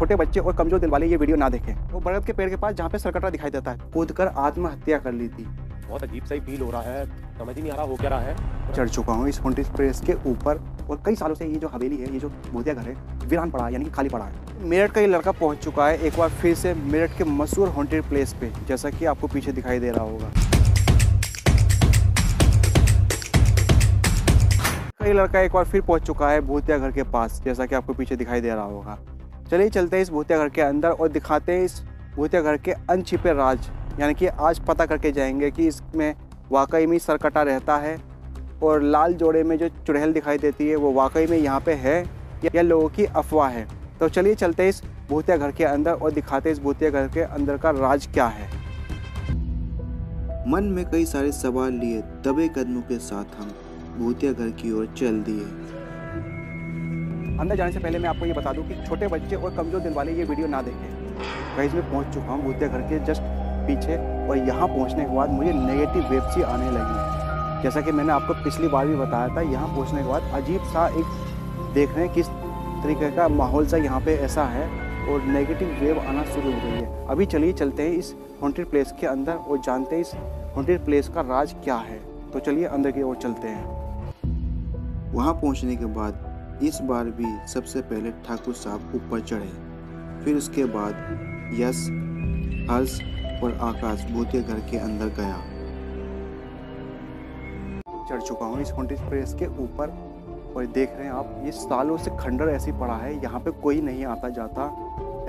छोटे बच्चे और कमजोर दिल वाले ये वीडियो ना देखें। वो बरगद के पेड़ के पास जहाँ पे सरकटा दिखाई देता है, कूदकर आत्महत्या कर ली थी। बहुत अजीब सा ही फील हो रहा है, समझ ही नहीं आ रहा हो क्या रहा है। चढ़ चुका हूँ इस हॉन्टेड प्लेस के ऊपर और कई सालों से ये जो हवेली है, ये जो भूतिया घर है, वीरान पड़ा है, यानी कि खाली पड़ा है। मेरठ का ये लड़का पहुंच चुका है एक बार फिर से मेरठ के मशहूर हॉन्टेड प्लेस पे, जैसा कि आपको पीछे दिखाई दे रहा होगा। ये लड़का एक बार फिर पहुंच चुका है भूतिया घर के पास, जैसा कि आपको पीछे दिखाई दे रहा होगा। चलिए चलते हैं इस भूतिया घर के अंदर और दिखाते हैं इस भूतिया घर के अनछिपे राज, यानी कि आज पता करके जाएंगे कि इसमें वाकई में सरकटा रहता है और लाल जोड़े में जो चुड़ैल दिखाई देती है वो वाकई में यहाँ पे है या लोगों की अफवाह है। तो चलिए चलते हैं इस भूतिया घर के अंदर और दिखाते हैं इस भूतिया घर के अंदर का राज क्या है। मन में कई सारे सवाल लिए दबे कदमों के साथ हम भूतिया घर की ओर चल दिए। अंदर जाने से पहले मैं आपको ये बता दूं कि छोटे बच्चे और कमजोर दिल वाले ये वीडियो ना देखें। गाइस मैं पहुंच चुका हूँ भूतिया घर के जस्ट पीछे और यहाँ पहुँचने के बाद मुझे नेगेटिव वेव्स ही आने लगी। जैसा कि मैंने आपको पिछली बार भी बताया था, यहाँ पहुँचने के बाद अजीब सा एक देख रहे हैं किस तरीके का माहौल सा यहाँ पे ऐसा है और नेगेटिव वेव आना शुरू हो गई है। अभी चलिए चलते हैं इस हॉन्टेड प्लेस के अंदर और जानते हैं इस हॉन्टेड प्लेस का राज क्या है। तो चलिए अंदर की ओर चलते हैं। वहाँ पहुँचने के बाद इस बार भी सबसे पहले ठाकुर साहब ऊपर चढ़े, फिर उसके बाद यश, हर्ष और आकाश भूतिया घर के अंदर गया। चढ़ चुका हूँ इस हॉन्टेड प्लेस के ऊपर और देख रहे हैं आप, ये सालों से खंडर ऐसी पड़ा है, यहाँ पे कोई नहीं आता जाता।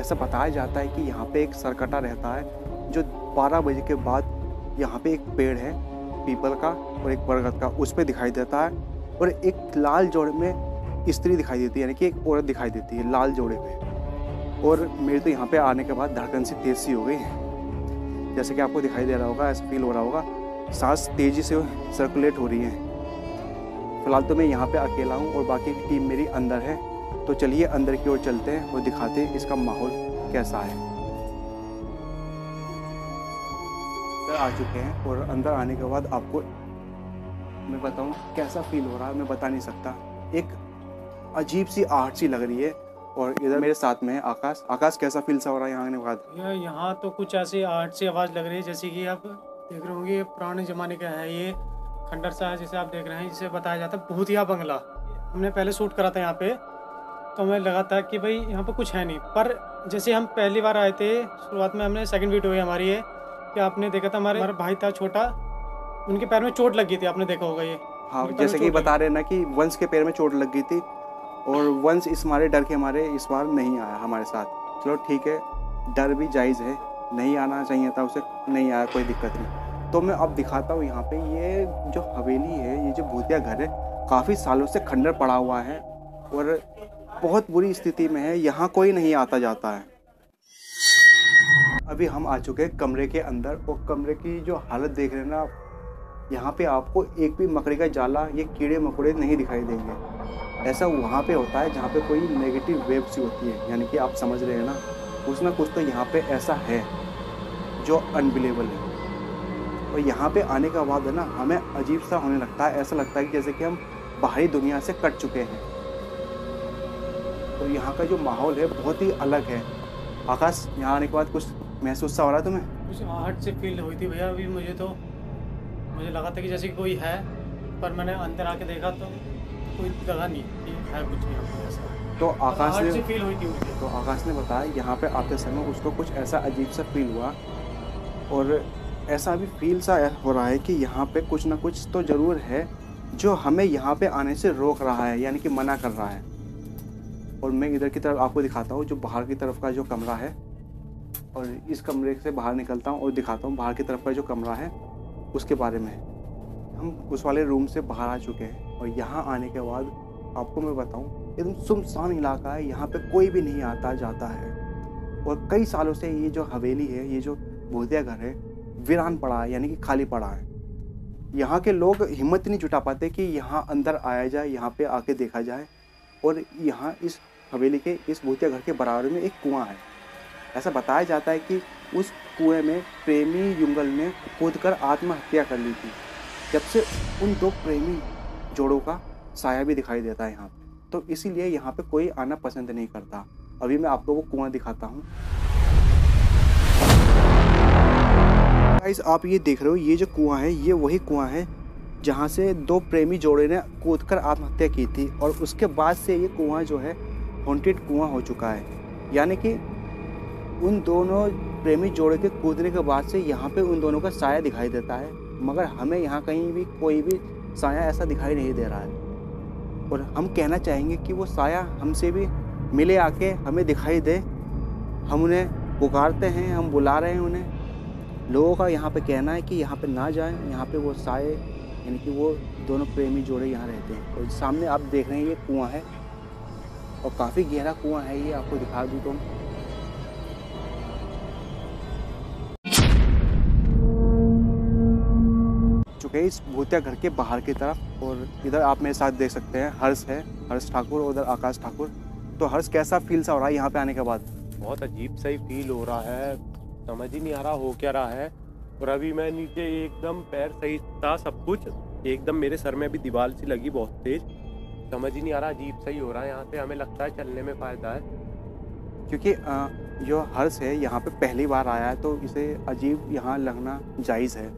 ऐसा बताया जाता है कि यहाँ पे एक सरकटा रहता है जो 12 बजे के बाद यहाँ पे एक पेड़ है पीपल का और एक बरगद का, उस पर दिखाई देता है और एक लाल जोड़े में स्त्री दिखाई देती है, यानी कि एक औरत दिखाई देती है लाल जोड़े पे। और मेरे तो यहाँ पे आने के बाद धड़कन सी तेज सी हो गई, जैसे कि आपको दिखाई दे रहा होगा, ऐसा फील हो रहा होगा, सांस तेजी से सर्कुलेट हो रही है। फिलहाल तो मैं यहाँ पे अकेला हूँ और बाकी की टीम मेरी अंदर है। तो चलिए अंदर की ओर चलते हैं और दिखाते हैं इसका माहौल कैसा है। अंदर आ चुके हैं और अंदर आने के बाद आपको मैं बताऊँ कैसा फील हो रहा है, मैं बता नहीं सकता। एक अजीब सी आहट सी लग रही है। और इधर मेरे साथ में है आकाश। आकाश कैसा फील सा हो रहा है यहाँ आने के बाद? यहाँ तो कुछ ऐसी आहट सी आवाज़ लग रही है, जैसे कि आप देख रहे होंगे ये पुराने ज़माने का है, ये खंडर सा है जिसे आप देख रहे हैं, जिसे बताया जाता है भूतिया बंगला। हमने पहले शूट करा था यहाँ पे, तो हमें लगा था कि भाई यहाँ पे कुछ है नहीं, पर जैसे हम पहली बार आए थे, शुरुआत में हमने सेकंड वीडियो हुई हमारी है कि आपने देखा था, हमारे भाई था छोटा, उनके पैर में चोट लगी थी, आपने देखा होगा ये। हाँ, जैसे कि बता रहे ना कि वंश के पैर में चोट लग गई थी और वंश इस मारे डर के हमारे इस बार नहीं आया हमारे साथ। चलो ठीक है, डर भी जायज़ है, नहीं आना चाहिए था उसे, नहीं आया, कोई दिक्कत नहीं। तो मैं अब दिखाता हूँ यहाँ पे ये जो हवेली है, ये जो भूतिया घर है, काफ़ी सालों से खंडर पड़ा हुआ है और बहुत बुरी स्थिति में है, यहाँ कोई नहीं आता जाता है। अभी हम आ चुके हैं कमरे के अंदर और कमरे की जो हालत देख रहे हैं ना, यहाँ पे आपको एक भी मकड़ी का जाला, ये कीड़े मकोड़े नहीं दिखाई देंगे। ऐसा वहाँ पे होता है जहाँ पे कोई नेगेटिव वेव सी होती है, यानी कि आप समझ रहे हैं ना कुछ तो यहाँ पे ऐसा है जो अनबिलीवेबल है। और यहाँ पे आने का बाद है ना, हमें अजीब सा होने लगता है, ऐसा लगता है कि जैसे कि हम बाहरी दुनिया से कट चुके हैं। तो यहाँ का जो माहौल है बहुत ही अलग है। आकाश, यहाँ आने के बाद कुछ महसूस सा हो रहा है तुम्हें? कुछ आहट से फील हुई थी भैया। अभी मुझे लगा था कि जैसे कोई है, पर मैंने अंदर आके देखा तो कोई लगा नहीं कि है कुछ नहीं ऐसा। तो आकाश फील हुई थी मुझे। तो आकाश ने बताया यहाँ पे आते समय उसको कुछ ऐसा अजीब सा फील हुआ और ऐसा भी फील सा हो रहा है कि यहाँ पे कुछ ना कुछ तो ज़रूर है जो हमें यहाँ पे आने से रोक रहा है, यानी कि मना कर रहा है। और मैं इधर की तरफ आपको दिखाता हूँ, जो बाहर की तरफ का जो कमरा है, और इस कमरे से बाहर निकलता हूँ और दिखाता हूँ बाहर की तरफ का जो कमरा है उसके बारे में। हम उस वाले रूम से बाहर आ चुके हैं और यहाँ आने के बाद आपको मैं बताऊँ, एकदम सुनसान इलाका है, यहाँ पे कोई भी नहीं आता जाता है। और कई सालों से ये जो हवेली है, ये जो भूतिया घर है, वीरान पड़ा है, यानी कि खाली पड़ा है। यहाँ के लोग हिम्मत नहीं जुटा पाते कि यहाँ अंदर आया जाए, यहाँ पे आके देखा जाए। और यहाँ इस हवेली के इस भूतिया घर के बराबर में एक कुआं है। ऐसा बताया जाता है कि उस कुएं में प्रेमी युगल ने कूदकर आत्महत्या कर ली थी। जब से उन दो प्रेमी जोड़ों का साया भी दिखाई देता है यहाँ पे, तो इसीलिए यहाँ पे कोई आना पसंद नहीं करता। अभी मैं आपको वो कुआं दिखाता हूँ। गाइस आप ये देख रहे हो, ये जो कुआं है ये वही कुआं है जहाँ से दो प्रेमी जोड़े ने कूदकर आत्महत्या की थी, और उसके बाद से ये कुआं जो है हॉन्टेड कुआं हो चुका है। यानी कि उन दोनों प्रेमी जोड़े के कूदने के बाद से यहाँ पे उन दोनों का साया दिखाई देता है, मगर हमें यहाँ कहीं भी कोई भी साया ऐसा दिखाई नहीं दे रहा है। और हम कहना चाहेंगे कि वो साया हमसे भी मिले, आके हमें दिखाई दे। हम उन्हें पुकारते हैं, हम बुला रहे हैं उन्हें। लोगों का यहाँ पे कहना है कि यहाँ पे ना जाएं, यहाँ पे वो साए यानी कि वो दोनों प्रेमी जोड़े यहाँ रहते हैं। और सामने आप देख रहे हैं ये कुआं है, और काफ़ी गहरा कुआं है ये, आपको दिखा दूँ तो। चुके इस भूतिया घर के बाहर की तरफ, और इधर आप मेरे साथ देख सकते हैं हर्ष है, हर्ष ठाकुर, और उधर आकाश ठाकुर। तो हर्ष कैसा फील सा हो रहा है यहाँ पे आने के बाद? बहुत अजीब सा ही फील हो रहा है, समझ ही नहीं आ रहा हो क्या रहा है। और अभी मैं नीचे एकदम पैर सही था, सब कुछ एकदम मेरे सर में अभी दीवार सी लगी बहुत तेज, समझ ही नहीं आ रहा, अजीब सा ही हो रहा है यहाँ से। हमें लगता है चलने में फ़ायदा है, क्योंकि जो हर्ष है यहाँ पे पहली बार आया है, तो इसे अजीब यहाँ लगना जायज़ है।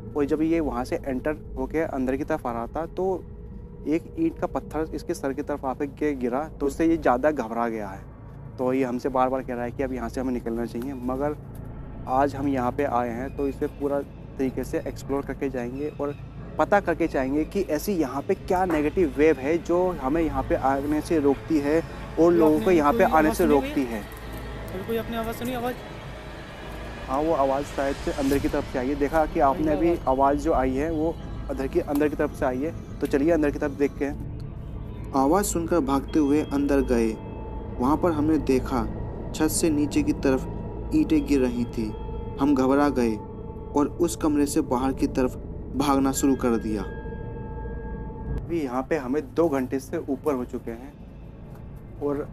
और जब ये वहाँ से एंटर होके अंदर की तरफ आ रहा था, तो एक ईंट का पत्थर इसके सर की तरफ आके के गिरा, तो उससे ये ज़्यादा घबरा गया है। तो ये हमसे बार बार कह रहा है कि अब यहाँ से हमें निकलना चाहिए, मगर आज हम यहाँ पे आए हैं तो इसे पूरा तरीके से एक्सप्लोर करके जाएंगे और पता करके जाएंगे कि ऐसी यहाँ पे क्या नेगेटिव वेव है जो हमें यहाँ पे आने से रोकती है और लोगों को यहाँ पे आने से रोकती है। कोई अपनी आवाज़ सुनी? आवाज़? हाँ, वो आवाज़ शायद से अंदर की तरफ से आई है। देखा कि आपने अभी आवाज़ जो आई है वो अंदर की तरफ से आई है। तो चलिए अंदर की तरफ देखते हैं। आवाज़ सुनकर भागते हुए अंदर गए। वहाँ पर हमने देखा छत से नीचे की तरफ ईंटें गिर रही थी। हम घबरा गए और उस कमरे से बाहर की तरफ भागना शुरू कर दिया। अभी यहाँ पे हमें 2 घंटे से ऊपर हो चुके हैं और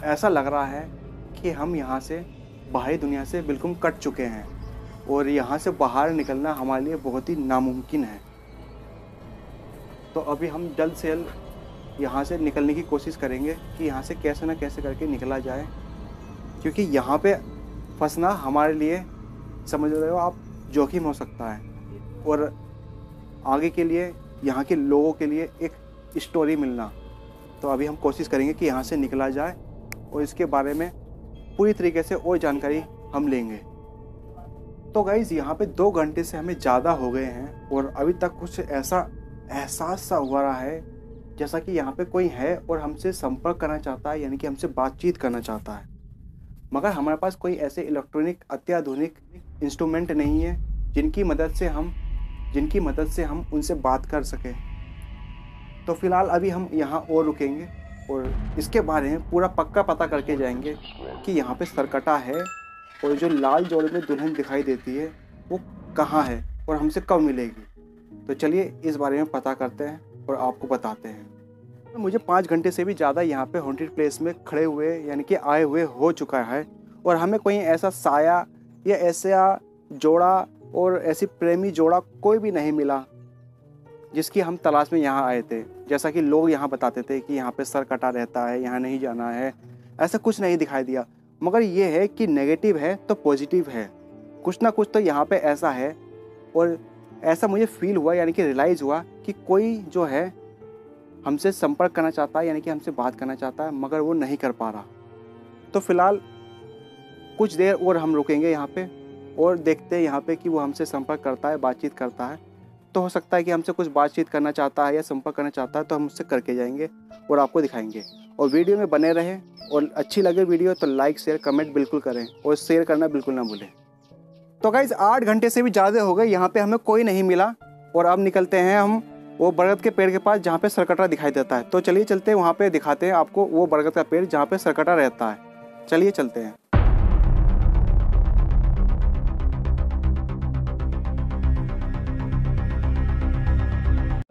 ऐसा लग रहा है कि हम यहाँ से बाहरी दुनिया से बिल्कुल कट चुके हैं और यहाँ से बाहर निकलना हमारे लिए बहुत ही नामुमकिन है। तो अभी हम जल्द से जल्द यहाँ से निकलने की कोशिश करेंगे कि यहाँ से कैसे ना कैसे करके निकला जाए, क्योंकि यहाँ पे फंसना हमारे लिए, समझ रहे हो आप, जोखिम हो सकता है और आगे के लिए यहाँ के लोगों के लिए एक स्टोरी मिलना। तो अभी हम कोशिश करेंगे कि यहाँ से निकला जाए और इसके बारे में पूरी तरीके से और जानकारी हम लेंगे। तो गाइज़ यहाँ पे 2 घंटे से हमें ज़्यादा हो गए हैं और अभी तक कुछ ऐसा एहसास सा हो रहा है जैसा कि यहाँ पे कोई है और हमसे संपर्क करना चाहता है, यानी कि हमसे बातचीत करना चाहता है, मगर हमारे पास कोई ऐसे इलेक्ट्रॉनिक अत्याधुनिक इंस्ट्रूमेंट नहीं है जिनकी मदद से हम उनसे बात कर सकें। तो फिलहाल अभी हम यहाँ और रुकेंगे और इसके बारे में पूरा पक्का पता करके जाएंगे कि यहाँ पे सरकटा है और जो लाल जोड़े में दुल्हन दिखाई देती है वो कहाँ है और हमसे कब मिलेगी। तो चलिए इस बारे में पता करते हैं और आपको बताते हैं। तो मुझे 5 घंटे से भी ज़्यादा यहाँ पे हॉन्टेड प्लेस में खड़े हुए यानी कि आए हुए हो चुका है और हमें कोई ऐसा साया या ऐसा जोड़ा और ऐसी प्रेमी जोड़ा कोई भी नहीं मिला जिसकी हम तलाश में यहाँ आए थे। जैसा कि लोग यहाँ बताते थे कि यहाँ पे सर कटा रहता है, यहाँ नहीं जाना है, ऐसा कुछ नहीं दिखाई दिया। मगर ये है कि नेगेटिव है तो पॉजिटिव है, कुछ ना कुछ तो यहाँ पे ऐसा है। और ऐसा मुझे फील हुआ, यानी कि रियलाइज़ हुआ कि कोई जो है हमसे संपर्क करना चाहता है, यानी कि हमसे बात करना चाहता है, मगर वो नहीं कर पा रहा। तो फिलहाल कुछ देर और हम रुकेंगे यहाँ पे और देखते हैं यहाँ पे कि वो हमसे संपर्क करता है, बातचीत करता है। तो हो सकता है कि हमसे कुछ बातचीत करना चाहता है या संपर्क करना चाहता है, तो हम उससे करके जाएंगे और आपको दिखाएंगे। और वीडियो में बने रहें और अच्छी लगे वीडियो तो लाइक शेयर कमेंट बिल्कुल करें और शेयर करना बिल्कुल ना भूलें। तो गाइस 8 घंटे से भी ज़्यादा हो गए, यहाँ पे हमें कोई नहीं मिला और अब निकलते हैं हम वो बरगद के पेड़ के पास जहाँ पे सरकटा दिखाई देता है। तो चलिए चलते हैं, वहाँ पे दिखाते हैं आपको वो बरगद का पेड़ जहाँ पे सरकटा रहता है। चलिए चलते हैं।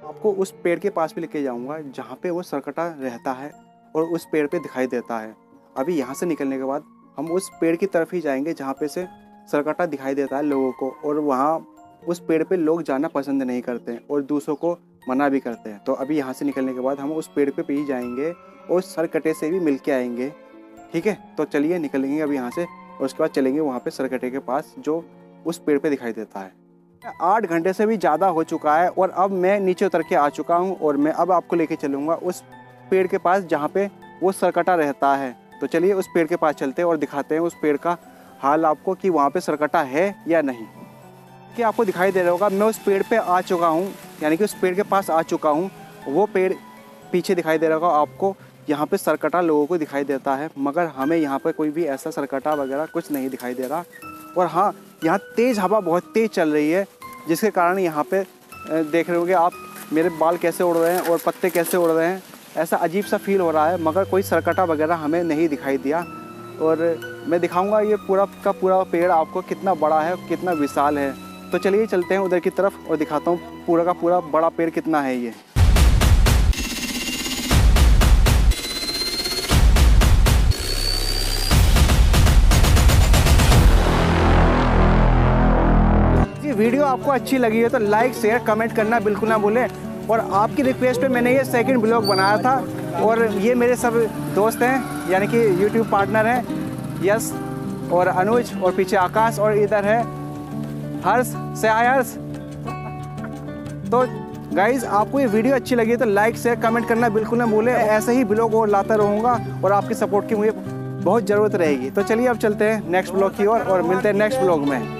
आपको उस पेड़ के पास भी लेके जाऊंगा जहाँ पे वो सरकटा रहता है और उस पेड़ पे दिखाई देता है। अभी यहाँ से निकलने के बाद हम उस पेड़ की तरफ ही जाएंगे जहाँ पे से सरकटा दिखाई देता है लोगों को, और वहाँ उस पेड़ पे लोग जाना पसंद नहीं करते हैं और दूसरों को मना भी करते हैं। तो अभी यहाँ से निकलने के बाद हम उस पेड़ पे ही जाएंगे और सरकटे से भी मिल के आएंगे ठीक है, तो चलिए निकलेंगे अब यहाँ से और उसके बाद चलेंगे वहाँ पे सरकटे के पास जो उस पेड़ पे दिखाई देता है। 8 घंटे से भी ज़्यादा हो चुका है और अब मैं नीचे उतर के आ चुका हूँ और मैं अब आपको लेके चलूँगा उस पेड़ के पास जहाँ पे वो सरकटा रहता है। तो चलिए उस पेड़ के पास चलते हैं और दिखाते हैं उस पेड़ का हाल आपको कि वहाँ पे सरकटा है या नहीं। कि आपको दिखाई दे रहा होगा मैं उस पेड़ पे आ चुका हूँ, यानी कि उस पेड़ के पास आ चुका हूँ। वो पेड़ पीछे दिखाई दे रहा होगा आपको, यहाँ पे सरकटा लोगों को दिखाई देता है, मगर हमें यहाँ पे कोई भी ऐसा सरकटा वगैरह कुछ नहीं दिखाई दे रहा। और हाँ, यहाँ तेज़ हवा बहुत तेज़ चल रही है, जिसके कारण यहाँ पे देख रहे होंगे आप मेरे बाल कैसे उड़ रहे हैं और पत्ते कैसे उड़ रहे हैं। ऐसा अजीब सा फील हो रहा है, मगर कोई सरकटा वगैरह हमें नहीं दिखाई दिया। और मैं दिखाऊंगा ये पूरा का पूरा पेड़ आपको कितना बड़ा है, कितना विशाल है। तो चलिए चलते हैं उधर की तरफ और दिखाता हूँ पूरा का पूरा बड़ा पेड़ कितना है ये। वीडियो आपको अच्छी लगी है तो लाइक शेयर कमेंट करना बिल्कुल ना भूलें। और आपकी रिक्वेस्ट पे मैंने ये सेकंड ब्लॉग बनाया था और ये मेरे सब दोस्त हैं, यानी कि यूट्यूब पार्टनर हैं यश और अनुज, और पीछे आकाश, और इधर है हर्ष से हर्ष। तो गाइज आपको ये वीडियो अच्छी लगी है तो लाइक शेयर कमेंट करना बिल्कुल ना भूलें। ऐसे ही ब्लॉग और लाता रहूँगा और आपकी सपोर्ट की मुझे बहुत ज़रूरत रहेगी। तो चलिए अब चलते हैं नेक्स्ट ब्लॉग की ओर और मिलते हैं नेक्स्ट ब्लॉग में।